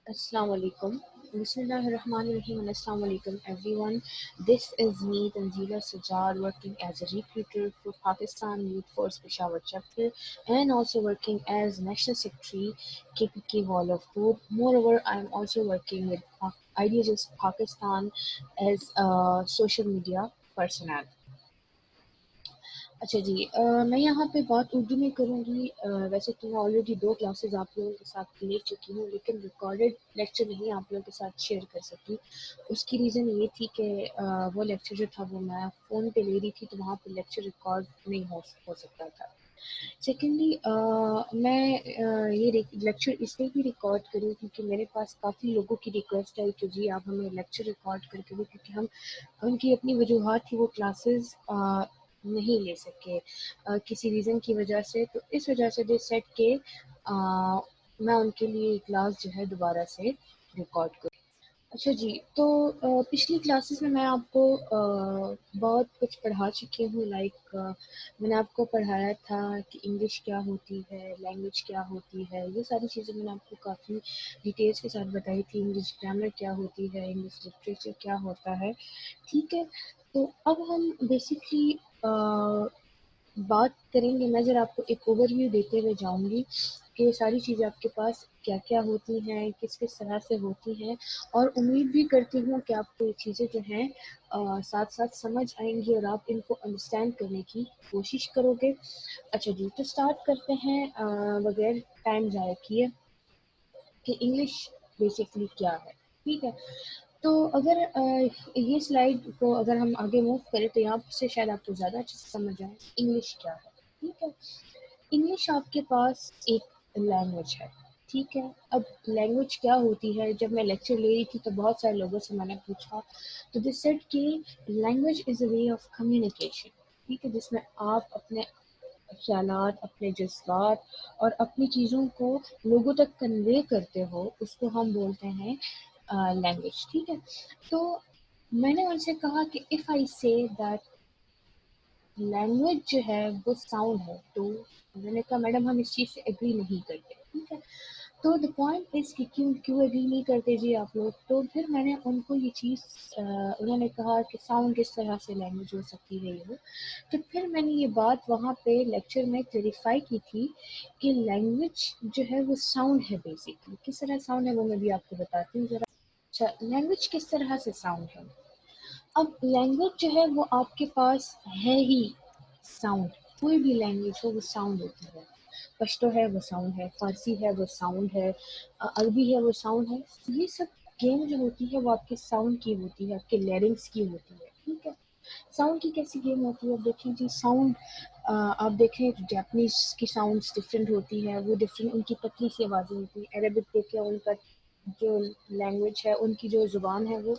Assalamu alaikum. Bismillahirrahmanirrahim and Assalamu alaikum everyone. This is me Tanzila Sajjad working as a recruiter for Pakistan Youth Force Peshawar chapter and also working as National Secretary KPK Wall of Hope. Moreover, I am also working with Ideas Pakistan as a social media personnel. अच्छा जी मैं यहाँ पे बात उर्दू में करूँगी वैसे तो मैं ऑलरेडी 2 क्लासेस आप लोगों के साथ ले चुकी हूँ लेकिन रिकॉर्डेड लेक्चर नहीं आप लोगों के साथ शेयर कर सकी। उसकी रीज़न ये थी कि वो लेक्चर जो था वो मैं फ़ोन पे ले रही थी तो वहाँ पे लेक्चर रिकॉर्ड नहीं हो सकता था। सेकेंडली मैं ये लेक्चर इसलिए भी रिकॉर्ड करूँ क्योंकि मेरे पास काफ़ी लोगों की रिक्वेस्ट आई कि जी आप हमें लेक्चर रिकॉर्ड करके दो क्योंकि हम उनकी अपनी वजूहत थी वो क्लासेस नहीं ले सके किसी रीज़न की वजह से। तो इस वजह से दे सेट के मैं उनके लिए क्लास जो है दोबारा से रिकॉर्ड करूँ। अच्छा जी, तो पिछली क्लासेस में मैं आपको बहुत कुछ पढ़ा चुकी हूँ लाइक मैंने आपको पढ़ाया था कि इंग्लिश क्या होती है, लैंग्वेज क्या होती है, ये सारी चीज़ें मैंने आपको काफ़ी डिटेल्स के साथ बताई थी। इंग्लिश ग्रामर क्या होती है, इंग्लिश लिटरेचर क्या होता है, ठीक है। तो अब हम बेसिकली बात करेंगे। मैं ज़रा आपको एक ओवरव्यू देते हुए जाऊँगी कि सारी चीज़ें आपके पास क्या-क्या होती हैं, किस-किस तरह से होती हैं और उम्मीद भी करती हूँ कि आपको ये चीज़ें जो हैं साथ-साथ समझ आएँगी और आप इनको अंडरस्टैंड करने की कोशिश करोगे। अच्छा जी, तो स्टार्ट करते हैं बगैर टाइम ज़ाया किए कि इंग्लिश बेसिकली क्या है, ठीक है? तो अगर ये स्लाइड को अगर हम आगे मूव करें तो यहाँ से शायद आपको ज़्यादा अच्छे से समझ आए इंग्लिश क्या है, ठीक है? इंग्लिश आपके पास एक लैंग्वेज है, ठीक है? अब लैंग्वेज क्या होती है, जब मैं लेक्चर ले रही थी तो बहुत सारे लोगों से मैंने पूछा, तो दे सेड कि language is a way of communication, ठीक है? जिसमें आप अपने ख़यालात, अपने जज़्बात और अपनी चीज़ों को लोगों तक कन्वे करते हो, उसको हम बोलते हैं लैंग्वेज, ठीक है? तो मैंने उनसे कहा कि if I say that language जो है वो साउंड है, तो मैंने कहा मैडम हम इस चीज़ से एग्री नहीं करते, ठीक है? तो द पॉइंट इज़ कि क्यों क्यों एग्री नहीं करते जी आप लोग? तो फिर मैंने उनको ये चीज़ उन्होंने कहा कि साउंड किस तरह से लैंग्वेज हो सकती है ये वो। तो फिर मैंने ये बात वहाँ पे लेक्चर में क्लेरिफ़ाई की थी कि लैंग्वेज जो है वो साउंड है बेसिकली। किस तरह साउंड है वो मैं भी आपको बताती हूँ ज़रा। अच्छा, लैंग्वेज किस तरह से साउंड है? अब लैंग्वेज जो है वो आपके पास है ही साउंड। कोई भी लैंग्वेज हो वो साउंड होती है। पश्तो है वो साउंड है, फ़ारसी है वो साउंड है, अरबी है वो साउंड है। ये सब गेम जो होती है वो आपके साउंड की होती है, आपके लैरिंग्स की होती है, ठीक है? साउंड की कैसी गेम होती है? अब देखें जी साउंड आप देखें जापानीज़ की साउंड्स डिफरेंट होती है, वो डिफरेंट उनकी पतली सी आवाज़ें होती हैं। अरबिक देखें उनका जो लैंग्वेज है, उनकी जो ज़ुबान है वो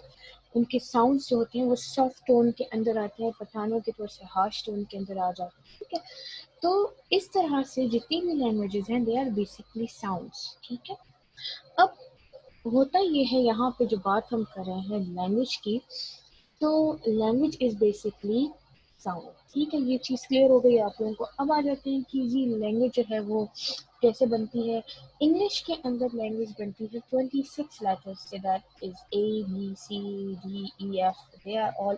उनके साउंड्स जो होते हैं वो सॉफ्ट टोन के अंदर आते हैं, पठानों के थोड़े से हार्श टोन के अंदर आ जाते हैं, ठीक है? तो इस तरह से जितनी भी लैंग्वेजेज़ हैं दे आर बेसिकली साउंड्स, ठीक है? अब होता ये है यहाँ पे जो बात हम कर रहे हैं लैंग्वेज की, तो लैंग्वेज इज़ बेसिकली साउंड, ठीक है? ये चीज़ क्लियर हो गई आप लोगों को। अब आ जाते हैं कि जी लैंग्वेज जो है वो कैसे बनती है? इंग्लिश के अंदर लैंग्वेज बनती है 26 letters say that is A, B, C, D, E, F. They are all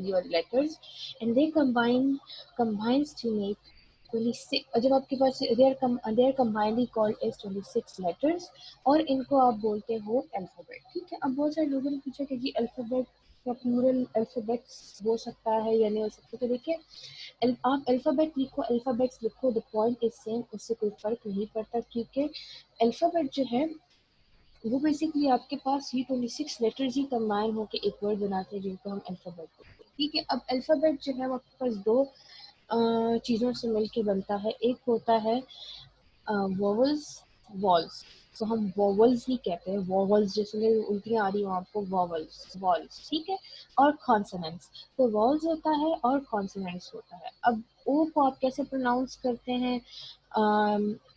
your letters and they combines to make 26। जब आपके पास they are combinedly called as 26 letters और इनको आप बोलते हो अल्फ़ाबेट, ठीक है? अब बहुत सारे लोगों ने पूछा कि जी अल्फ़ाबेट का प्लूरल अल्फ़ाबेट्स हो सकता है या नहीं हो सकता? तो देखिए आप अल्फ़ाबेट लिखो, अल्फ़ाबेट्स लिखो, द पॉइंट इज़ सेम, उससे कोई फ़र्क नहीं पड़ता क्योंकि अल्फ़ाबेट जो है वो बेसिकली आपके पास ये 26 लेटर्स ही कंबाइन होके एक वर्ड बनाते हैं जिनको हम अल्फ़ाबेट बोलते हैं, ठीक है? अब अल्फ़ाबेट जो है वो आपके पास 2 चीज़ों से मिलके बनता है। एक होता है वोवल्स, वॉल्स। तो हम वोवल्स ही कहते हैं, वोवल्स जैसे मेरी उल्टियाँ आ रही हो आपको वोवल्स, वॉल्स, ठीक है? और कॉन्सोनेंट्स, तो वॉल्स होता है और कॉन्सोनेंट्स होता है। अब ओ को आप कैसे प्रोनाउंस करते हैं?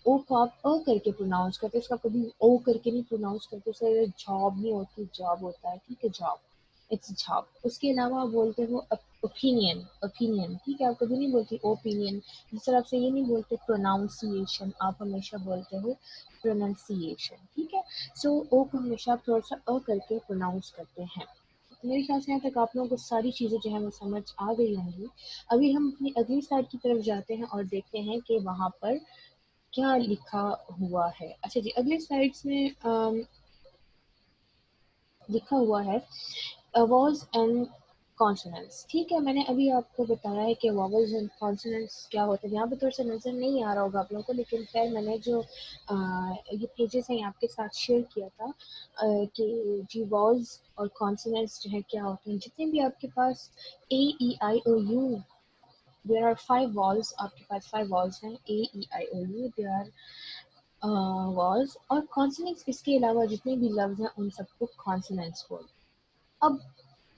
ओ को आप करके प्रोनाउंस करते हैं, इसका कभी ओ करके नहीं प्रोनाउंस करते, उसे जॉब नहीं होती, जॉब होता है, ठीक है? Job, it's job. उसके अलावा आप बोलते हो ओपिनियन, ओपिनियन, ठीक है? आप कभी नहीं बोलते ओपिनियन। जिस तरह से ये नहीं बोलते प्रोनाउंसिएशन, आप हमेशा बोलते हो प्रोनाउंसिएशन, ठीक है? सो ओ को हमेशा आप थोड़ा सा अ करके प्रोनाउंस करते हैं। मेरे ख्याल से यहाँ तक आप लोगों को सारी चीज़ें जो है वो समझ आ गई होंगी। अभी हम अपनी अगली स्लाइड की तरफ जाते हैं और देखते हैं कि वहाँ पर क्या लिखा हुआ है। अच्छा जी, अगली स्लाइड्स में लिखा हुआ है वॉवल्स एंड कॉन्सोनेंट्स। ठीक है, मैंने अभी आपको बताया है कि वॉवल्स एंड कॉन्सोनेंट्स क्या होते हैं। यहाँ पे थोड़ा सा नज़र नहीं आ रहा होगा आप लोगों को, लेकिन खैर मैंने जो ये पेजेस हैं आपके साथ शेयर किया था कि जी वॉवल्स और कॉन्सोनेंट्स जो है क्या होते हैं। जितने भी आपके पास ए ई आई ओ यू, देयर आर 5 वॉल्स, आपके पास 5 वॉल्स हैं ए ई आई ओ यू, देयर आर वॉल्स। और कॉन्सोनेंट्स इसके अलावा जितने भी लफ्ज़ हैं उन सबको कॉन्सोनेंट्स बोलते हैं। अब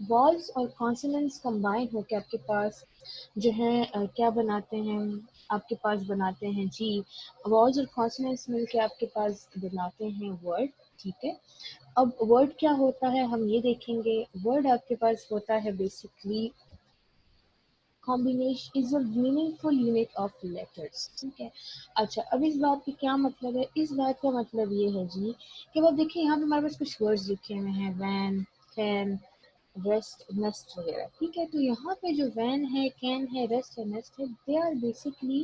वॉल्स और कॉन्सोनेंट्स कंबाइन होकर आपके पास जो है क्या बनाते हैं, आपके पास बनाते हैं जी वॉल्स और कॉन्सोनेंट्स मिलके आपके पास बनाते हैं वर्ड। ठीक है, अब वर्ड क्या होता है हम ये देखेंगे। वर्ड आपके पास होता है basically combination is a meaningful unit of letters. ठीक है, अच्छा अब इस बात का क्या मतलब है। इस बात का मतलब ये है जी कि अब देखिए यहाँ पे हमारे पास कुछ वर्ड्स लिखे हुए हैं, वैन, कैन, रेस्ट, नेस्ट वगैरह। ठीक है, तो यहाँ पे जो वैन है, कैन है, रेस्ट है, नेस्ट है, they are basically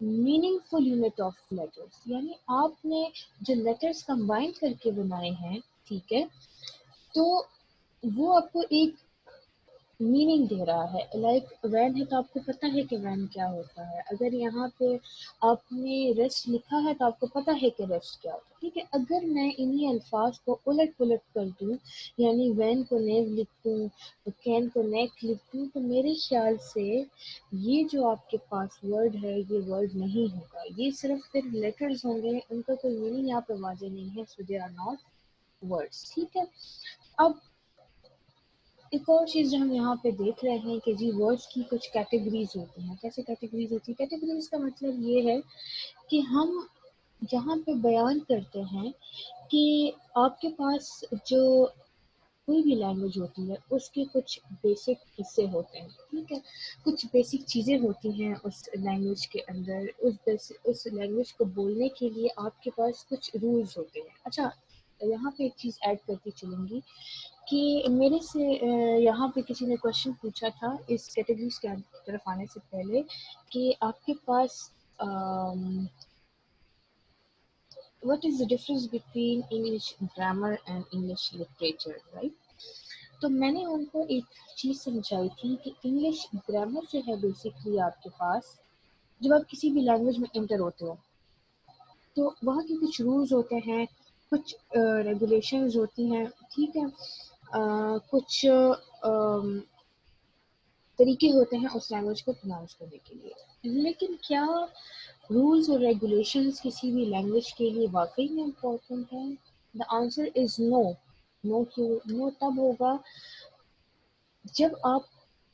meaningful unit of letters. यानी आपने जो लेटर्स कंबाइन करके बनाए हैं, ठीक है, तो वो आपको एक मीनिंग दे रहा है। लाइक वैन है तो आपको पता है कि वैन क्या होता है। अगर यहाँ पे आपने रेस्ट लिखा है तो आपको पता है कि रेस्ट क्या होता है। ठीक है, अगर मैं इन्हीं अल्फाज को उलट पुलट कर दूँ, यानी वैन को नेव लिख दूँ, तो कैन को नेक लिख दूँ, तो मेरे ख्याल से ये जो आपके पास वर्ड है ये वर्ड नहीं होगा, ये सिर्फ फिर लेटर्स होंगे, उनका कोई मीनिंग यहाँ पे वाजे नहीं है। सो दे आर नॉट वर्ड्स। ठीक है, अब एक और चीज़ जो हम यहाँ पे देख रहे हैं कि जी वर्ड्स की कुछ कैटेगरीज होती हैं। कैसे कैटेगरीज होती है? कैटेगरीज का मतलब ये है कि हम यहाँ पे बयान करते हैं कि आपके पास जो कोई भी लैंग्वेज होती है उसके कुछ बेसिक हिस्से होते हैं। ठीक है, कुछ बेसिक चीज़ें होती हैं उस लैंग्वेज के अंदर। उस लैंग्वेज को बोलने के लिए आपके पास कुछ रूल्स होते हैं। अच्छा, यहाँ पे एक चीज़ ऐड करती चलूँगी कि मेरे से यहाँ पे किसी ने क्वेश्चन पूछा था इस कैटेगरीज के तरफ आने से पहले कि आपके पास what is the difference between English grammar and English literature, right. तो मैंने उनको एक चीज़ समझाई थी कि इंग्लिश ग्रामर जो है बेसिकली आपके पास जब आप किसी भी लैंग्वेज में एंटर होते हो तो वहाँ के कुछ रूल्स होते हैं, कुछ रेगुलेशंस होती हैं। ठीक है, कुछ तरीके होते हैं उस लैंग्वेज को प्रोनाउंस करने के लिए। लेकिन क्या रूल्स और रेगुलेशंस किसी भी लैंग्वेज के लिए वाकई में इम्पोर्टेंट है? The answer is no. No क्यों? नो तब होगा जब आप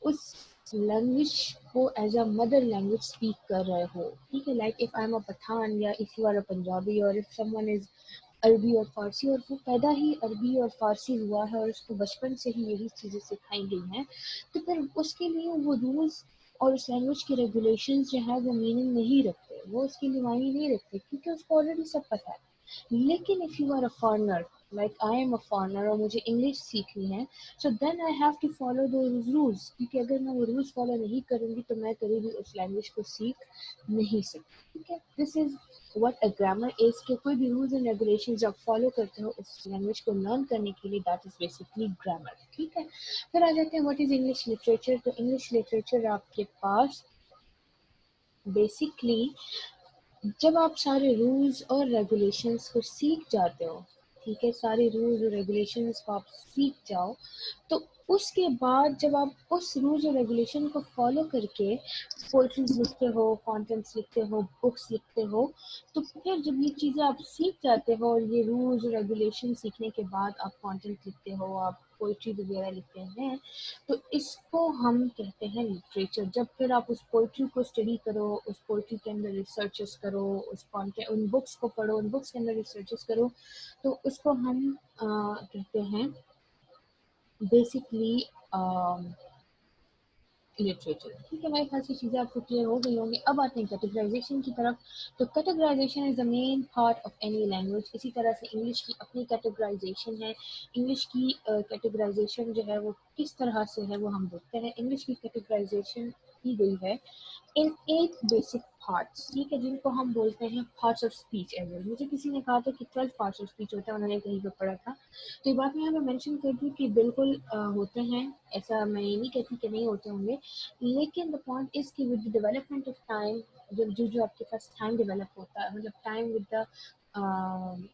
उस लैंग्वेज को as a mother language speak कर रहे हो। ठीक है, like if I am a Pathan या if you are a Punjabi और इफ समवन इज अरबी और फ़ारसी और वो पैदा ही अरबी और फ़ारसी हुआ है और उसको बचपन से ही यही चीज़ें सिखाई गई हैं, तो फिर उसके लिए वो रूल्स और उस लैंग्वेज के रेगुलेशंस जो है वो मीनिंग नहीं रखते, वो उसके लिए मायने नहीं रखते क्योंकि उसको ऑलरेडी सब पता है। लेकिन if you are a foreigner, like I am a foreigner और मुझे इंग्लिश सीखनी है, so then I have to follow those rules, क्योंकि अगर मैं वो रूल्स फॉलो नहीं करूँगी तो मैं कभी भी उस लैंग्वेज को सीख नहीं सकती। ठीक है, this is what a grammar is कि कोई भी रूल्स एंड रेगुलेशंस आप फॉलो करते हो उस लैंग्वेज को लर्न करने के लिए, दैट इज बेसिकली ग्रामर। ठीक है, फिर आ जाते हैं व्हाट इज इंग्लिश लिटरेचर। तो इंग्लिश लिटरेचर आपके पास बेसिकली जब आप सारे रूल्स और रेगुलेशंस को सीख जाते हो, ठीक है, सारे रूल्स और रेगुलेशंस को आप सीख जाओ, तो उसके बाद जब आप उस रूल्स और रेगुलेशन को फॉलो करके पोएट्रीज लिखते हो, कॉन्टेंट्स लिखते हो, बुक्स लिखते हो, तो फिर जब ये चीज़ें आप सीख जाते हो और ये रूल्स और रेगुलेशन सीखने के बाद आप कॉन्टेंट लिखते हो, आप पोइट्री वगैरह लिखते हैं, तो इसको हम कहते हैं लिटरेचर। जब फिर आप उस पोइट्री को स्टडी करो, उस पोइट्री के अंदर रिसर्चेस करो, उस कॉन्टेंट उन बुक्स को पढ़ो, उन बुक्स के अंदर रिसर्चेस करो, तो उसको हम कहते हैं बेसिकली लिटरेचर। ठीक है, मेरे ख्याल से चीज़ें आपको क्लियर हो गई होंगी। अब आते हैं कैटेगराइजेशन की तरफ। तो categorisation is the main part of any language. इसी तरह से इंग्लिश की अपनी कैटेगराइजेशन है। इंग्लिश की कैटेगराइजेशन जो है वो किस तरह से है वो हम देखते हैं। इंग्लिश की कैटेगराइजेशन की गई है इन 8 बेसिक पार्ट्स, ठीक है, जिनको हम बोलते हैं parts of speech as well. मुझे किसी ने कहा था कि 12 पार्ट्स ऑफ स्पीच होता है, उन्होंने कहीं पर पढ़ा था। तो ये बात मैं यहाँ पे मेंशन कर दूँ कि बिल्कुल होते हैं, ऐसा मैं ये नहीं कहती कि नहीं होते होंगे, लेकिन द पॉइंट इज़ कि with the development of time, जो आपके पास टाइम डेवलप होता है, मतलब time with the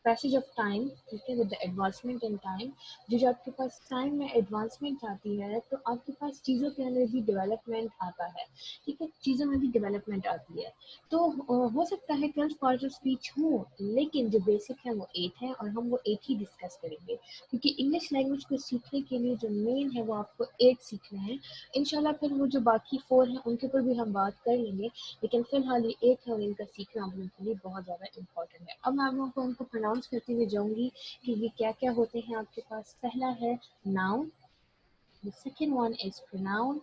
passage of time, ठीक है, with the advancement in time, जो आपके पास टाइम में एडवांसमेंट आती है तो आपके पास चीज़ों के अंदर भी डेवलपमेंट आता है, ठीक है, चीज़ों में भी डेवलपमेंट आती है। तो हो सकता है 12 पार्ट्स ऑफ स्पीच हो, लेकिन जो बेसिक है वो 8 है और हम वो 8 ही डिस्कस करेंगे, क्योंकि इंग्लिश लैंग्वेज को सीखने के लिए जो मेन है वो आपको 8 सीखने हैं। इंशाल्लाह फिर वो जो बाकी 4 हैं उनके ऊपर भी हम बात कर लेंगे, लेकिन फिलहाल ये 8 है और इनका सीखना आप लोगों के लिए बहुत ज़्यादा इंपॉर्टेंट है। अब मैं आप लोगों को उनको प्रोनाउंस करते हुए जाऊंगी कि ये क्या क्या होते हैं आपके पास। पहला है noun, the second one is pronoun,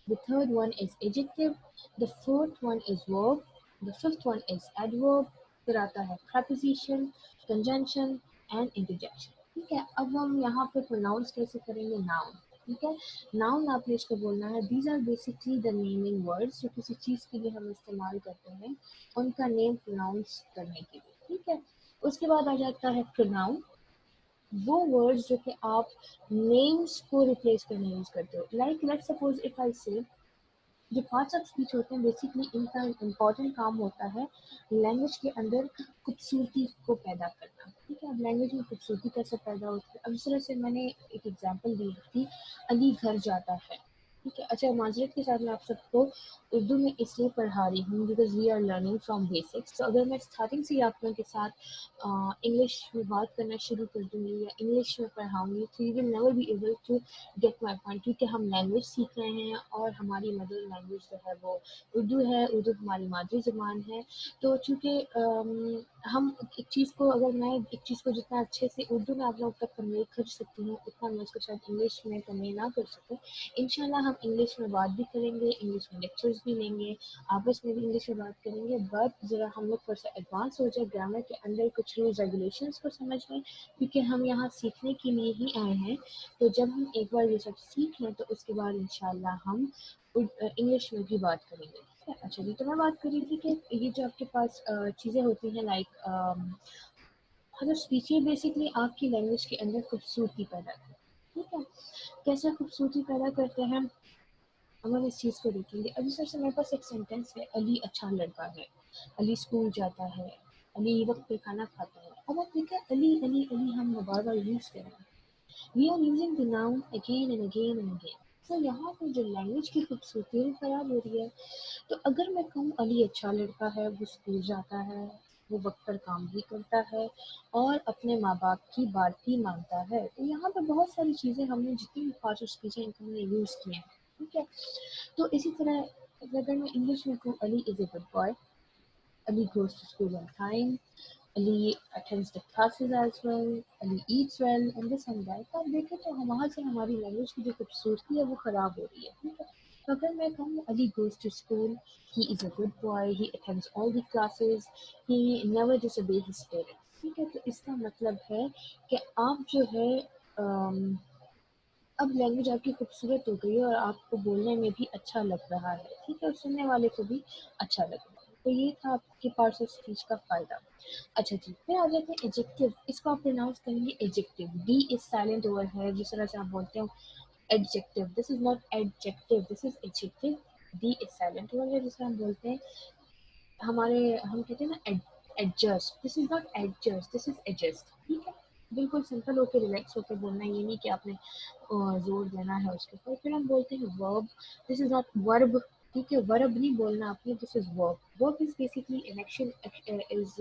the third one is adjective, the fourth one is verb, the fifth one is adverb, फिर आता है preposition, conjunction and interjection। ठीक है, अब हम यहाँ पे प्रोनाउंस कैसे करेंगे। नाउन, ठीक है, नाउन आपने इसको बोलना है these are basically the naming words, जो किसी चीज़ के लिए हम इस्तेमाल करते हैं उनका नेम प्रोनाउंस करने के लिए, ठीक है। उसके बाद आ जाता है प्रोनाउन, वो वर्ड्स जो कि आप नेम्स को रिप्लेस करने यूज करते हो। Like let's suppose if I से, जो पार्ट्स ऑफ स्पीच होते हैं बेसिकली इनका इम्पॉर्टेंट काम होता है लैंग्वेज के अंदर खूबसूरती को पैदा करना, ठीक है। अब लैंग्वेज में खूबसूरती कैसे पैदा होती है, अब इस तरह से मैंने एक एग्जांपल दी थी, अली घर जाता है, ठीक है। अच्छा, माजरत के साथ मैं आप सबको उर्दू में इसलिए पढ़ा रही हूँ because we are learning from basics. तो अगर मैं स्टार्टिंग से ही आप लोगों के साथ इंग्लिश में बात करना शुरू कर दूँगी या इंग्लिश में पढ़ाऊँगी तो you will never be able to get my point, क्योंकि हम लैंग्वेज सीख रहे हैं और हमारी मदर लैंग्वेज जो है वो उर्दू है, उर्दू हमारी मादरी ज़बान है। तो चूँकि हम एक चीज़ को, अगर मैं एक चीज़ को जितना अच्छे से उर्दू में आप लोगों तक कन्वे कर सकती हूँ उतना मैं उसको शायद इंग्लिश में कन्वे ना कर सकूँ। इंशाल्लाह हम इंग्लिश में बात भी करेंगे, इंग्लिश में लेक्चर्स भी लेंगे, आपस में भी इंग्लिश में बात करेंगे, बट ज़रा हम लोग थोड़ा सा एडवांस हो जाए ग्रामर के अंदर कुछ रूल्स रेगुलेशंस को समझ लें, क्योंकि हम यहाँ सीखने के लिए ही आए हैं। तो जब हम एक बार ये सब सीख लें तो उसके बाद इंशाल्लाह हम इंग्लिश में भी बात करेंगे, ठीक है। अच्छा जी, तो मैं बात कर रही थी कि ये जो आपके पास चीज़ें होती हैं लाइक मतलब स्पीच बेसिकली आपकी लैंग्वेज के अंदर खूबसूरती पैदा करती है, ठीक है। कैसे खूबसूरती पैदा करते हैं, अब हम इस चीज़ को देखेंगे। अभी सर से मेरे पास एक सेंटेंस है, अली अच्छा लड़का है, अली स्कूल जाता है, अली वक्त पे खाना खाता है। अब आप देखिए अली अली अली हम बार बार यूज़ कर रहे हैं, we are using the noun again and again and again. तो यहाँ पर जो लैंग्वेज की खूबसूरती है खराब हो रही है। तो अगर मैं कहूँ अली अच्छा लड़का है, वो स्कूल जाता है, वो वक्त पर काम भी करता है और अपने माँ बाप की बात भी मानता है, तो यहाँ पर बहुत सारी चीज़ें हमने जितनी भी पार्ट्स ऑफ स्पीच हैं इनको हमने यूज़ किए हैं, ठीक है। तो इसी तरह अगर मैं इंग्लिश में कहूँ Ali is a good boy, Ali goes to school on time, Ali attends the classes as well, Ali eats well and this and that। तो आप देखें तो हम वहाँ से हमारी लैंग्वेज की जो खूबसूरती है वो ख़राब हो रही है, ठीक है। तो अगर मैं कहूँ Ali goes to school, he is a good boy, he attends all the classes, he never disobey his parents, ठीक है। तो इसका मतलब है कि आप जो है अब लैंग्वेज आपकी खूबसूरत हो गई है और आपको बोलने में भी अच्छा लग रहा है, ठीक है, और सुनने वाले को भी अच्छा लग रहा है। तो ये था आपके पार्ट्स ऑफ स्पीच का फ़ायदा। अच्छा जी, फिर आ जाते हैं एडजेक्टिव। इसको आप प्रोनाउंस करेंगे adjective, D is silent over है, जिस तरह से आप बोलते हो adjective, this is not adjective, this is adjective. D is silent over है, जिसमें हम बोलते हैं हमारे, हम कहते हैं ना adjust, this is not adjust, this is adjust, ठीक है। बिल्कुल सिंपल होकर रिलैक्स होकर बोलना, ये नहीं कि आपने जोर देना है उसके ऊपर। फिर हम बोलते हैं verb, this is not verb, ठीक है, वर्ब नहीं बोलना आपने, this is verb. Verb is basically an action, is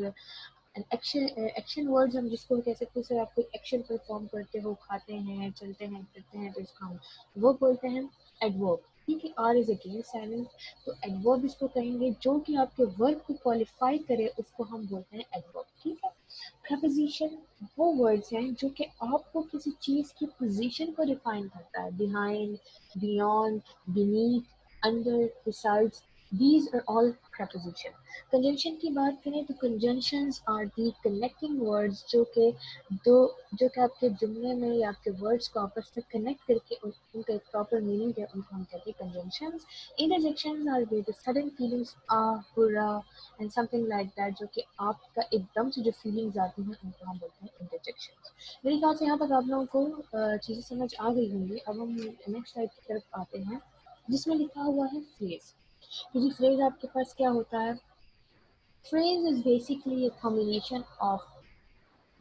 an action words हम जिसको कह सकते हैं, सर आप कोई एक्शन परफॉर्म करते हो, खाते हैं, चलते हैं, फिरते हैं, तो इसको हम वर्ब बोलते हैं। एडवर्ब, ठीक है, आर इज अगेन साइलेंट, तो एडवर्ब इसको कहेंगे जो कि आपके वर्ब को क्वालिफाई करे उसको हम बोलते हैं एडवर्ब, ठीक है। प्रपोजिशन वो वर्ड्स हैं जो कि आपको किसी चीज़ की पोजीशन को डिफाइन करता है, behind, beyond, beneath, under, besides, these are all preposition. Conjunction की बात करें तो conjunctions are the connecting words जो कि आपके जुमले में या आपके वर्ड्स को आपस में कनेक्ट करके उनका एक प्रॉपर मीनिंग है, उनको हम कहते हैं conjunctions. Interjections are way the sudden feelings बुरा एंड समथिंग लाइक दैट, जो कि आपका एकदम से जो फीलिंग्स आती हैं उनको हम बोलते हैं इंटरजेक्शंस. मेरे ख्याल से यहाँ तक आप लोगों को चीज़ें समझ आ गई होंगी. अब हम नेक्स्ट स्लाइड की तरफ आते हैं जिसमें लिखा हुआ है फ्रेज. क्योंकि फ्रेज आपके पास क्या होता है? Phrase is basically a combination of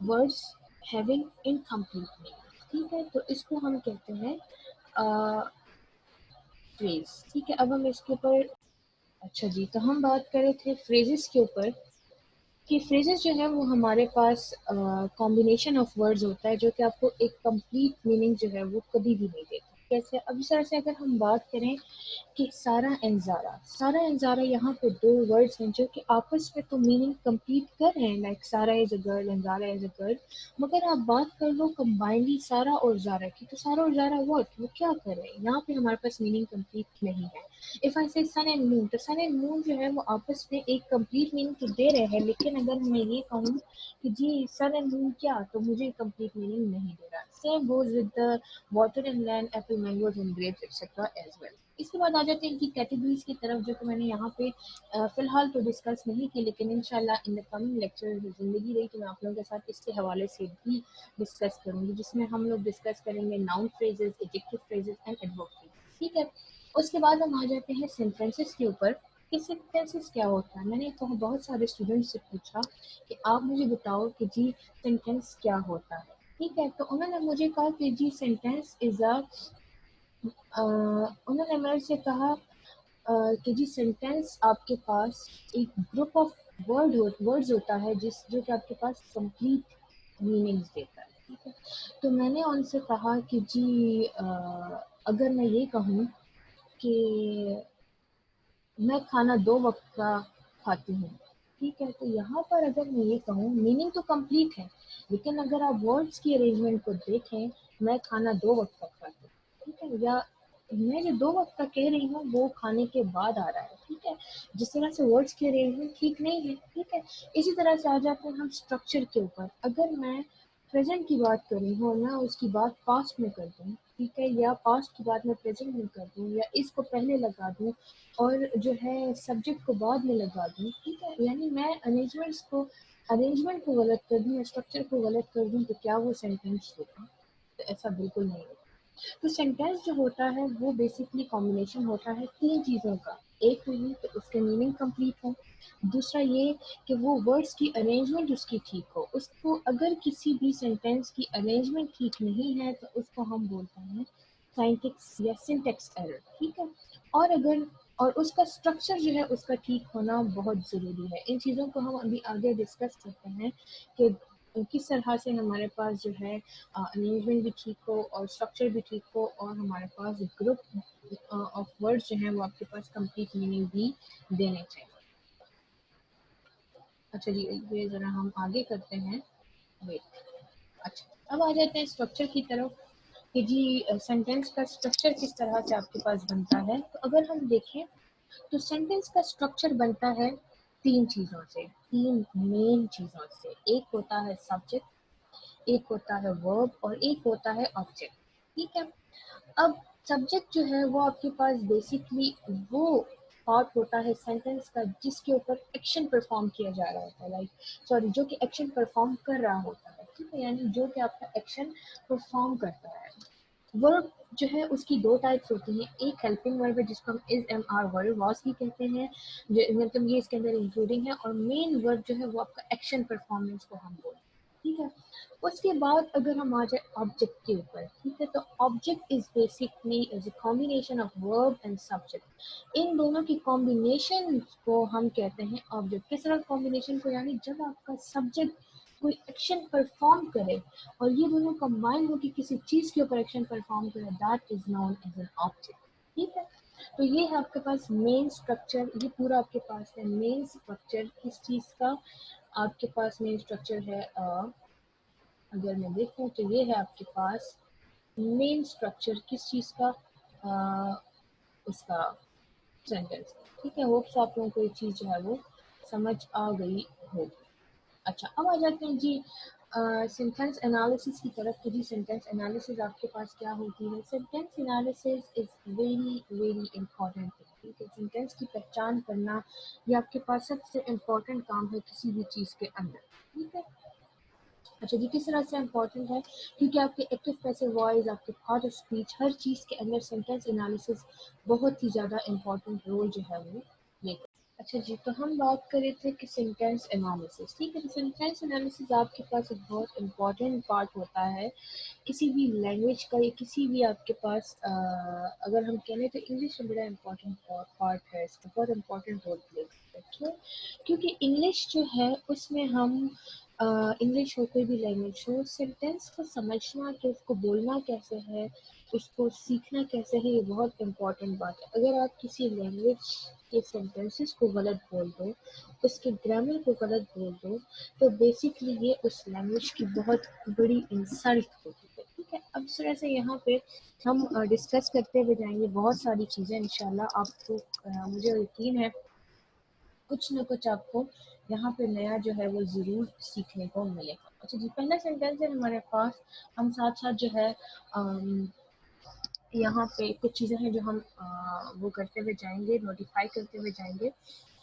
words having incomplete meaning. ठीक है, तो इसको हम कहते हैं फ्रेज. ठीक है, अब हम इसके ऊपर, अच्छा जी, तो हम बात कर रहे थे फ्रेजेस के ऊपर कि फ्रेजेस जो है वो हमारे पास कॉम्बिनेशन ऑफ वर्ड्स होता है जो कि आपको एक कंप्लीट मीनिंग जो है वो कभी भी नहीं देता. कैसे? अब इस तरह से अगर हम बात करें कि सारा एंड ज़ारा यहाँ पे दो वर्ड्स हैं जो कि आपस में तो मीनिंग कंप्लीट कर रहे हैं, लाइक सारा is a girl and Zaara is a girl. मगर आप बात कर लो कंबाइनली सारा और ज़ारा की, तो सारा और ज़ारा व्हाट, वो क्या कर रहे हैं यहाँ पे? हमारे पास मीनिंग कंप्लीट नहीं है. इफ आई से सन एंड मून, तो सन एंड मून जो है वो आपस में एक कंप्लीट मीनिंग तो दे रहे हैं, लेकिन अगर मैं ये कहूँ कि जी सन एंड मून क्या, तो मुझे कंप्लीट मीनिंग नहीं दे रहा. Same goes with the water and land, apple, mangoes and grapes etcetera as well. इसके बाद आ जाते हैं इनकी कैटेगरीज की तरफ, जो कि मैंने यहाँ पे फिलहाल तो डिस्कस नहीं की, लेकिन इंशाल्लाह इन द कमिंग लेक्चर जिंदगी रही तो मैं आप लोगों के साथ इसके हवाले से भी डिस्कस करूंगी, जिसमें हम लोग डिस्कस करेंगे noun phrases, adjective phrases and adverb phrases. ठीक है, उसके बाद हम आ जाते हैं सेंटेंसेस के ऊपर कि सेंटेंसेस क्या होता है. मैंने तो बहुत सारे स्टूडेंट्स से पूछा कि आप मुझे बताओ कि जी सेंटेंस क्या होता है. ठीक है, तो उन्होंने मुझे कहा कि जी सेंटेंस इज अ, उन्होंने मेरे से कहा कि जी सेंटेंस आपके पास एक ग्रुप ऑफ वर्ड्स होता है जो कि आपके पास कंप्लीट मीनिंग्स देता है. ठीक है, तो मैंने उनसे कहा कि जी अगर मैं ये कहूँ कि मैं खाना 2 वक़्त का खाती हूँ, ठीक है? तो यहाँ पर अगर मैं ये कहूँ, मीनिंग तो कंप्लीट है, लेकिन अगर आप वर्ड्स की अरेंजमेंट को देखें, मैं खाना 2 वक़्त का खाती हूँ, ठीक है? या मैं जो 2 वक़्त का कह रही हूँ, वो खाने के बाद आ रहा है, ठीक है? जिस तरह से वर्ड्स की अरेंजमेंट ठीक नहीं है, ठीक है? इसी तरह से आ जाते हैं हम स्ट्रक्चर के ऊपर. अगर मैं प्रेज़ेंट की बात कर रही हूँ और मैं उसकी बात पास्ट में कर दूँ, ठीक है? या पास्ट की बात मैं प्रेज़ेंट में कर दूँ या इसको पहले लगा दूँ और जो है सब्जेक्ट को बाद में लगा दूँ, ठीक है? यानी मैं अरेंजमेंट को गलत कर दूँ या स्ट्रक्चर को गलत कर दूँ, तो क्या वो सेंटेंस होगा? तो ऐसा बिल्कुल नहीं होगा. तो सेंटेंस जो होता है वो बेसिकली कॉम्बिनेशन होता है 3 चीज़ों का. एक तो ये कि उसके मीनिंग कंप्लीट हो, दूसरा ये कि वो वर्ड्स की अरेंजमेंट उसकी ठीक हो. उसको अगर किसी भी सेंटेंस की अरेंजमेंट ठीक नहीं है तो उसको हम बोलते हैं साइंटिक्स या सिंटेक्स एरर. ठीक है, और अगर और उसका स्ट्रक्चर जो है उसका ठीक होना बहुत ज़रूरी है. इन चीज़ों को हम अभी आगे डिस्कस करते हैं कि किस तरह से हमारे पास जो है अरेंजमेंट भी ठीक हो और स्ट्रक्चर भी ठीक हो और हमारे पास ग्रुप ऑफ वर्ड्स जो हैं वो आपके पास कंप्लीट मीनिंग भी देने चाहिए. अच्छा जी, ये ज़रा हम आगे करते हैं. वेट, अच्छा, अब आ जाते हैं स्ट्रक्चर की तरफ कि जी सेंटेंस का स्ट्रक्चर किस तरह से आपके पास बनता है. तो अगर हम देखें तो सेंटेंस का स्ट्रक्चर बनता है 3 मेन चीज़ों से. एक होता है सब्जेक्ट, एक होता है वर्ब और एक होता है ऑब्जेक्ट. ठीक है, अब सब्जेक्ट जो है वो आपके पास बेसिकली वो पार्ट होता है सेंटेंस का जिसके ऊपर एक्शन परफॉर्म किया जा रहा होता है, लाइक सॉरी जो कि एक्शन परफॉर्म कर रहा होता है. ठीक है, यानी जो कि आपका एक्शन परफॉर्म करता है. वर्ब जो है उसकी 2 टाइप्स होती हैं. एक हेल्पिंग वर्ब है जिसको हम is am are verb was भी कहते हैं, मतलब ये इसके अंदर इंक्लूडिंग है. और मेन वर्ब जो है वो आपका एक्शन परफॉर्मेंस को हम बोलते हैं. ठीक है, उसके बाद अगर हम आ जाए ऑब्जेक्ट के ऊपर, ठीक है, तो object is basically is a combination of verb and subject. इन दोनों की कॉम्बिनेशन को हम कहते हैं ऑब्जेक्ट. किस तरह कॉम्बिनेशन को? यानी जब आपका सब्जेक्ट कोई एक्शन परफॉर्म करे और ये दोनों कंबाइन होकर किसी चीज के ऊपर एक्शन परफॉर्म करे, that is known as an object. ठीक है, तो ये है आपके पास मेन स्ट्रक्चर. ये पूरा आपके पास है मेन स्ट्रक्चर किस चीज का? آپ کے پاس مین اسٹرکچر ہے اگر میں دیکھوں تو یہ ہے آپ کے پاس مین اسٹرکچر کس چیز کا، اس کا سینٹینس، ٹھیک ہے. ہوپس آپ لوگوں کو یہ چیز جو ہے وہ سمجھ آ گئی ہوگی. اچھا اب آ جاتے ہیں جی سینٹینس انالیسس کی طرف. تو جی سینٹینس انالیسس آپ کے پاس کیا ہوتی ہے؟ Sentence analysis is very very important. ٹھیک ہے، سینٹینس کی پہچان کرنا یہ آپ کے پاس سب سے امپورٹنٹ کام ہے کسی بھی چیز کے اندر. ٹھیک ہے. اچھا جی کس طرح سے امپورٹنٹ ہے؟ کیونکہ آپ کے ایکٹیو پیسو وائس، آپ کے پارٹ آف اسپیچ، ہر چیز کے اندر سینٹینس انالیسس بہت ہی زیادہ امپورٹنٹ رول جو ہے وہ پلے کرتا ہے. اچھا جی تو ہم بات کر رہے تھے کہ سینٹینس انالیسس. ٹھیک ہے، سینٹینس انالیسس آپ کے پاس ایک بہت امپورٹنٹ پارٹ ہوتا ہے کسی بھی لینگویج کا، یا کسی بھی آپ کے پاس اگر ہم کہیں تو انگلش میں بڑا امپورٹنٹ پارٹ ہے، اس کا بہت امپورٹنٹ رول پلے کرتا ہے. کیوں؟ کیونکہ انگلش جو ہے اس میں ہم انگلش ہو کوئی بھی لینگویج ہو، سینٹینس کو سمجھنا کہ اس کو بولنا کیسے ہے، اس کو سیکھنا کیسے ہے، یہ بہت امپورٹنٹ بات ہے. اگر آپ کسی لینگویج کے سینٹینسز کو غلط بول دو، اس کے گرامر کو غلط بول دو، تو بیسکلی یہ اس لینگویج کی بہت بڑی انسلٹ ہوتی ہے. ٹھیک ہے، اب اس طرح سے یہاں پہ ہم ڈسکس کرتے ہوئے جائیں گے بہت ساری چیزیں انشاءاللہ. آپ کو مجھے یقین ہے کچھ نہ کچھ آپ کو یہاں پہ نیا جو ہے وہ ضرور سیکھنے کو ملے گا. اچھا جی پہلا سینٹینس ہے ہمارے پاس. ہم ساتھ ساتھ جو ہے یہاں پہ کچھ چیزیں ہیں جو ہم وہ کرتے ہوئے جائیں گے، نوٹیفائی کرتے ہوئے جائیں گے.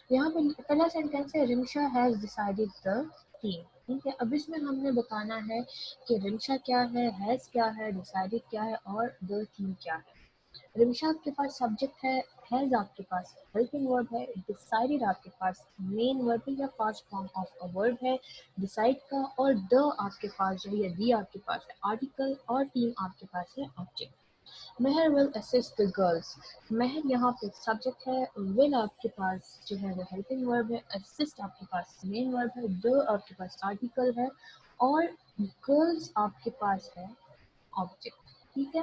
یہاں پہ پہلا سینٹینس ہے Rimsha has decided the theme. ٹھیک ہے، اب اس میں ہم نے بتانا ہے کہ رمشا کیا ہے، ہیز کیا ہے، ڈیسائیڈڈ کیا ہے، اور دا تھیم کیا ہے. رمشا آپ کے پاس سبجیکٹ ہے، ہیز آپ کے پاس ہیلپنگ ورب ہے، ڈیسائیڈڈ آپ کے پاس مین ورب یا پاسٹ فارم آف اے ورب ہے ڈیسائیڈ کا، اور دا آپ کے پاس جو ہے یا دی آپ کے پاس ہے آرٹیکل، اور ٹیم آپ کے پاس ہے آبجیکٹ. مہر ول اسسٹ the girls. مہر یہاں پہ سبجیکٹ ہے، ول آپ کے پاس جو ہے وہ ہیلپنگ ورب ہے، اسسٹ آپ کے پاس مین ورب ہے، دو آپ کے پاس آرٹیکل ہے، اور گرلز آپ کے پاس ہے آبجیکٹ. ٹھیک ہے،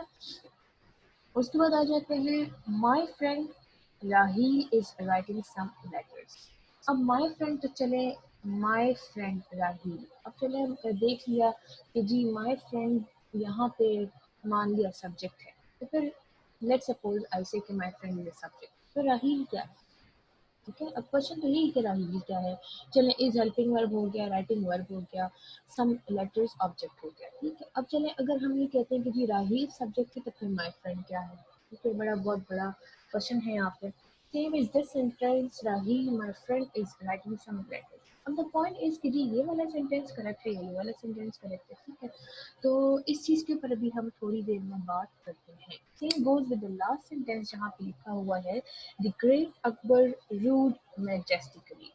اس کے بعد آ جاتے ہیں my friend Raheel is writing some letters. اب مائی فرینڈ تو چلے مائی فرینڈ راہیل. اب چلے دیکھ لیا کہ جی مائی فرینڈ یہاں پہ مان لیا سبجیکٹ ہے، تو پھر لیٹ سپوز ایسے کہ مائی فرینڈ از سبجیکٹ، تو راہیل کیا ہے؟ ٹھیک ہے، اب کوشچن تو یہی کہ راہیل کیا ہے. چلیں از ہیلپنگ ورب ہو گیا، رائٹنگ ورب ہو گیا، سم لیٹرز آبجیکٹ ہو گیا. ٹھیک ہے، اب چلیں اگر ہم یہ کہتے ہیں کہ جی راہیل سبجیکٹ ہے تو پھر مائی فرینڈ کیا ہے؟ ٹھیک ہے، بہت بڑا کوشچن ہے یہاں پہ. Same is this sentence Raheel my friend is writing some letters. اب دا پوائنٹ از کہ جی یہ والا سینٹینس کریکٹ ہے، یہ والا سینٹینس کریکٹ ہے. ٹھیک ہے، تو اس چیز کے اوپر ابھی ہم تھوڑی دیر میں بات کرتے ہیں. Same goes with the last sentence جہاں پہ لکھا ہوا ہے the great Akbar ruled majestically.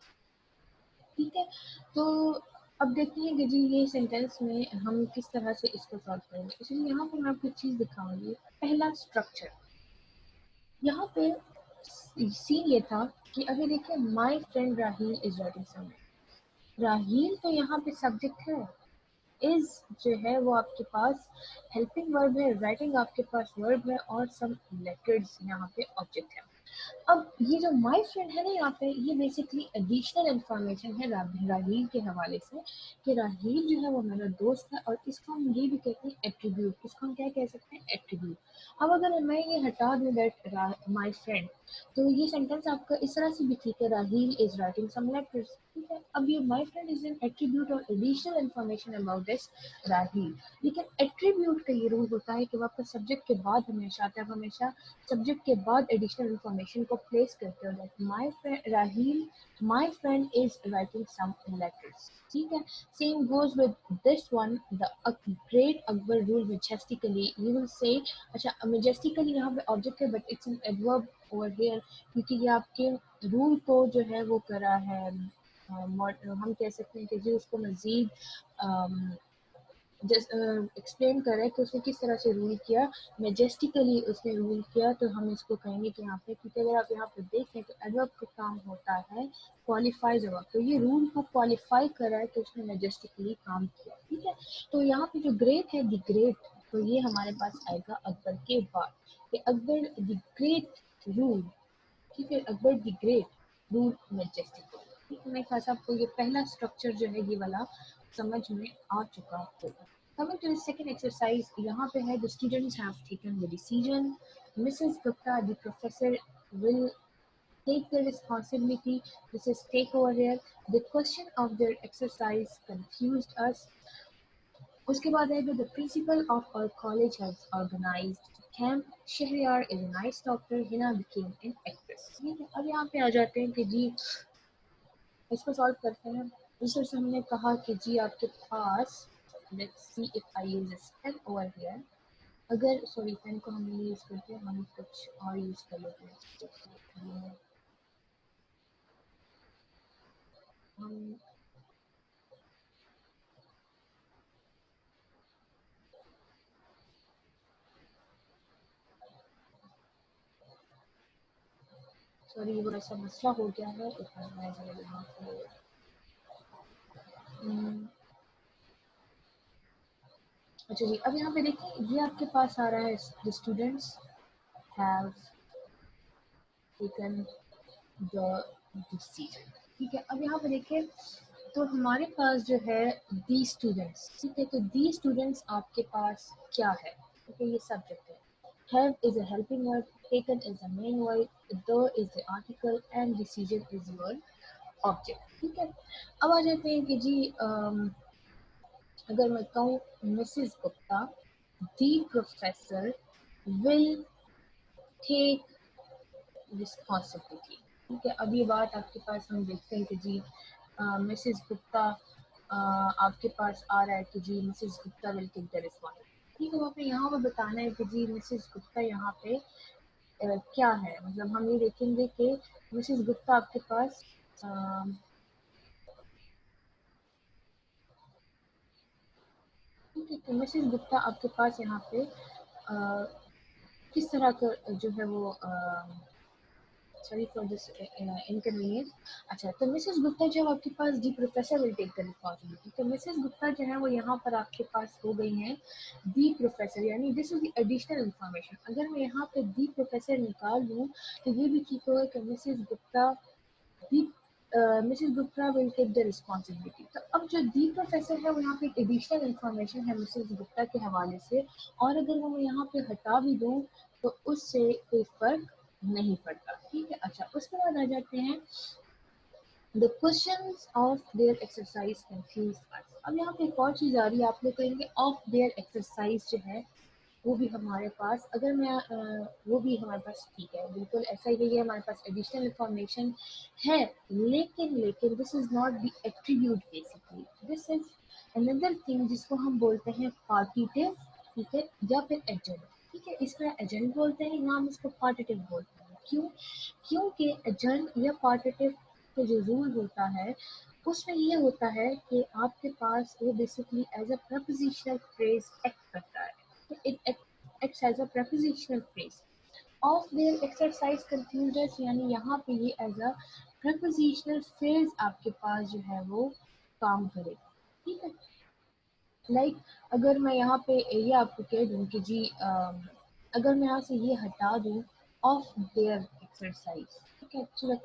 ٹھیک ہے، تو اب دیکھتے ہیں کہ جی یہ سینٹینس میں ہم کس طرح سے اس کو سالو کریں گے. اس لیے یہاں پہ میں آپ کو ایک چیز دکھاؤں گی. پہلا اسٹرکچر یہاں پہ سین یہ تھا کہ اگر دیکھیں my friend Raheel is writing some. Raheel تو یہاں پہ سبجیکٹ ہے، از جو ہے وہ آپ کے پاس ہیلپنگ ورب ہے، رائٹنگ آپ کے پاس ورب ہے، اور سم لیٹرز یہاں پہ آبجیکٹ ہے. اب یہ جو مائی فرینڈ ہے نا یہاں پہ یہ بیسکلی ایڈیشنل انفارمیشن ہے راہیل کے حوالے سے کہ راہیل جو ہے وہ میرا دوست ہے، اور اس کو ہم یہ بھی کہتے ہیں ایٹریبیوٹ. اس کو ہم کیا کہہ سکتے ہیں؟ ایٹریبیوٹ. اب اگر میں یہ ہٹا دوں دیٹ مائی فرینڈ، تو یہ سینٹینس آپ کا اس طرح سے بھی ٹھیک ہے، Raheel is writing some letters. ٹھیک ہے، اب یہ my friend is an attribute اور additional information about this Raheel. لیکن ایٹریبیوٹ کا یہ رول ہوتا ہے کہ وہ آپ کا سبجیکٹ کے بعد ہمیشہ آتا ہے، آپ ہمیشہ سبجیکٹ کے بعد ایڈیشنل انفارمیشن کو پلیس کرتے ہو. My friend Raheel my friend is writing some letters. ٹھیک ہے، same goes with this one the great Akbar rule majestically. You will say اچھا میجسٹیکلی یہاں پہ آبجیکٹ ہے but it's an adverb over here, کیونکہ یہ آپ کے رول کو جو ہے وہ کرا ہے. ہم کہہ سکتے ہیں کہ جی اس کو مزید ایکسپلین کرے کہ اس نے کس طرح سے رول کیا. میجسٹیکلی اس نے رول کیا، تو ہم اس کو کہیں گے کہ یہاں پہ، کیونکہ اگر آپ یہاں پہ دیکھیں تو ایڈورب کا کام ہوتا ہے کوالیفائی جواب، تو یہ رول کو کوالیفائی کرا ہے کہ اس نے میجسٹیکلی کام کیا. ٹھیک ہے، تو یہاں پہ جو گریٹ ہے دی گریٹ، تو یہ ہمارے پاس آئے گا اکبر کے بعد کہ اکبر دی گریٹ رول. ٹھیک ہے، اکبر دی گریٹ رول میجسٹیکلی. मेरे ख्याल से आपको ये पहला स्ट्रक्चर जो है ये वाला समझ में आ चुका होगा. Coming to the second exercise, यहाँ पे है the students have taken the decision. Mrs. Gupta, the professor, will take the responsibility. This is take over here. The question of their exercise confused us. उसके बाद है the principal of our college has organized camp. Shahryar is a nice doctor. Hina became an actress. ठीक है, अब यहाँ पे आ जाते हैं कि जी इसको सॉल्व करते हैं. रिसर्च हमने कहा कि जी आपके पास let's see if I use this pen over here. अगर सॉरी पेन को हम नहीं यूज करते, हम कुछ और यूज कर लेते हैं. हम सॉरी ये बड़ा सा मसला हो गया है. एक बार मैं जरा यहाँ पे अच्छा जी, अब यहाँ पे देखें ये आपके पास आ रहा है the students have taken the decision. ठीक है, अब यहाँ पे देखें तो हमारे पास जो है दी स्टूडेंट्स. ठीक है, तो दी स्टूडेंट्स आपके पास क्या है? ठीक है, ये सब्जेक्ट है. Have is a helping word, taken is the main word, the is the article and decision is your object. ठीक है, अब आ जाते हैं कि जी अगर मैं कहूँ Mrs Gupta the professor will take responsibility. ठीक है, अब ये बात आपके पास हम देखते हैं कि जी मिसेस गुप्ता आपके पास आ रहा है कि जी Mrs Gupta will take the responsibility. ठीक है, आपने यहाँ पे बताना है कि जी मिसेस गुप्ता यहाँ पे क्या है. मतलब हम ये देखेंगे कि मिसेस गुप्ता आपके पास ठीक है, तो मिसेस गुप्ता आपके पास यहाँ पे किस तरह का जो है वो सॉरी फॉर दिस इनकन्वीनियंस. अच्छा, तो मिसेस गुप्ता जब आपके पास the professor will take the responsibility, तो मिसेस गुप्ता जो है वो यहाँ पर आपके पास हो गई हैं दी प्रोफेसर, यानी this is the additional information. अगर मैं यहाँ पे दी प्रोफेसर निकाल लूँ तो ये भी ठीक होगा कि Mrs Gupta the Mrs Gupta will take the responsibility. तो अब जो दी प्रोफेसर है वो यहाँ पे एक एडिशनल इंफॉर्मेशन है मिसेस गुप्ता के हवाले से, और अगर वो मैं यहाँ पे हटा भी दूँ तो उससे कोई फर्क नहीं पड़ता. ठीक है, अच्छा उसके बाद आ जाते हैं the questions of their exercise confused us. अब यहाँ पे एक और चीज़ आ रही है, आप लोग कहेंगे of their exercise जो है वो भी हमारे पास अगर मैं वो भी हमारे पास ठीक है, बिल्कुल ऐसा ही है, हमारे पास एडिशनल इंफॉर्मेशन है. लेकिन this is not the attribute basically, this is another thing जिसको हम बोलते हैं पार्टिटिव. ठीक है, या फिर एजेंट. ठीक है, इसका एजेंट बोलते हैं या हम इसको पार्टिटिव बोलते हैं. क्यों? क्योंकि एजेंट या पार्टिटिव का जो रूल होता है उसमें ये होता है कि आपके पास वो basically as a prepositional phrase act करता है. It acts as a prepositional phrase. Of their exercise confused us, यानी यहाँ पे ये as a prepositional phrase आपके पास जो है वो काम करेगा. ठीक है, लाइक अगर मैं यहाँ पे ये आपको कह दूँ कि जी अगर मैं यहाँ से ये हटा दूँ of their exercise. ठीक है, so the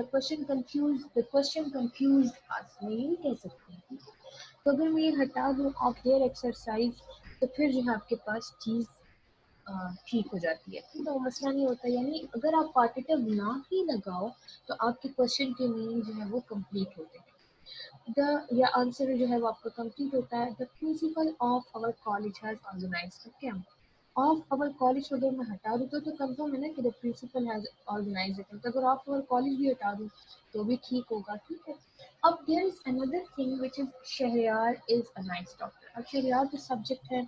question confused us, मैं ये कह सकती हूँ. ठीक है, तो अगर मैं ये हटा दूँ of their exercise तो फिर जो है आपके पास चीज़ ठीक हो जाती है. तो वो मसला नहीं होता, यानी अगर आप पार्टिटिव ना ही लगाओ तो आपके क्वेश्चन के मीनिंग जो है वो कंप्लीट होते हैं. द या आंसर जो है वो आपका कंप्लीट होता है. The principal of our college has organised a camp. Of our college को अगर मैं हटा दूँ तो कंफर्म है ना कि the principal has organised a camp. तो अगर ऑफ आवर कॉलेज भी हटा दूँ तो भी ठीक होगा. ठीक है, अब there is another thing which is Shahryar is a nice doctor. अब शहरयार जो सब्जेक्ट है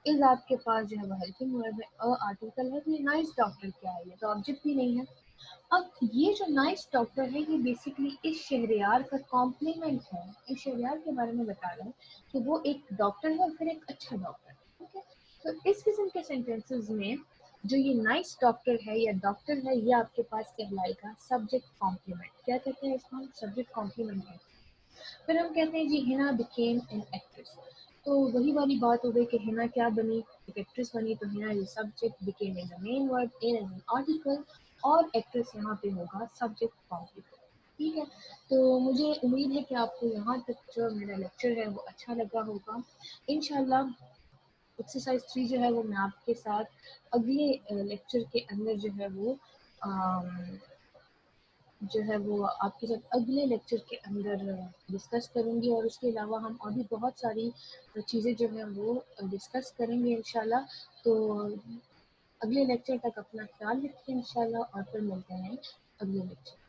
इज आपके पास जो है वो हेल्पिंग वर्ब है, अ आर्टिकल है, तो ये नाइस डॉक्टर क्या है, ये तो ऑब्जेक्ट भी नहीं है. अब ये जो नाइस डॉक्टर है ये बेसिकली इस शहरयार का कॉम्प्लीमेंट है. इस शहरयार के बारे में बता रहा है कि वो एक डॉक्टर है और फिर एक अच्छा डॉक्टर. ठीक है, तो इस किस्म के सेंटेंसेस में जो ये नाइस डॉक्टर है या डॉक्टर है ये आपके पास कहलाएगा सब्जेक्ट कॉम्प्लीमेंट. क्या कहते हैं इसको हम? सब्जेक्ट कॉम्प्लीमेंट है. फिर हम कहते हैं जी हिना बिकेम एन एक्ट्रेस. तो वही वाली बात हो गई कि हिना क्या बनी? एक एक्ट्रेस बनी. तो हिना ये subject, became is the main word, in is an article और एक्ट्रेस यहाँ पे होगा सब्जेक्ट कॉम्प्लीमेंट. ٹھیک ہے، تو مجھے امید ہے کہ آپ کو یہاں تک جو میرا لیکچر ہے وہ اچھا لگا ہوگا۔ انشاءاللہ ایکسرسائز 3 جو ہے وہ میں آپ کے ساتھ اگلے لیکچر کے اندر جو ہے وہ جو ہے وہ آپ کے ساتھ اگلے لیکچر کے اندر ڈسکس کروں گی، اور اس کے علاوہ ہم اور بھی بہت ساری چیزیں جو ہیں وہ ڈسکس کریں گے انشاءاللہ۔ تو اگلے لیکچر تک اپنا خیال رکھیں انشاءاللہ، اور پھر ملتے ہیں اگلے لیکچر۔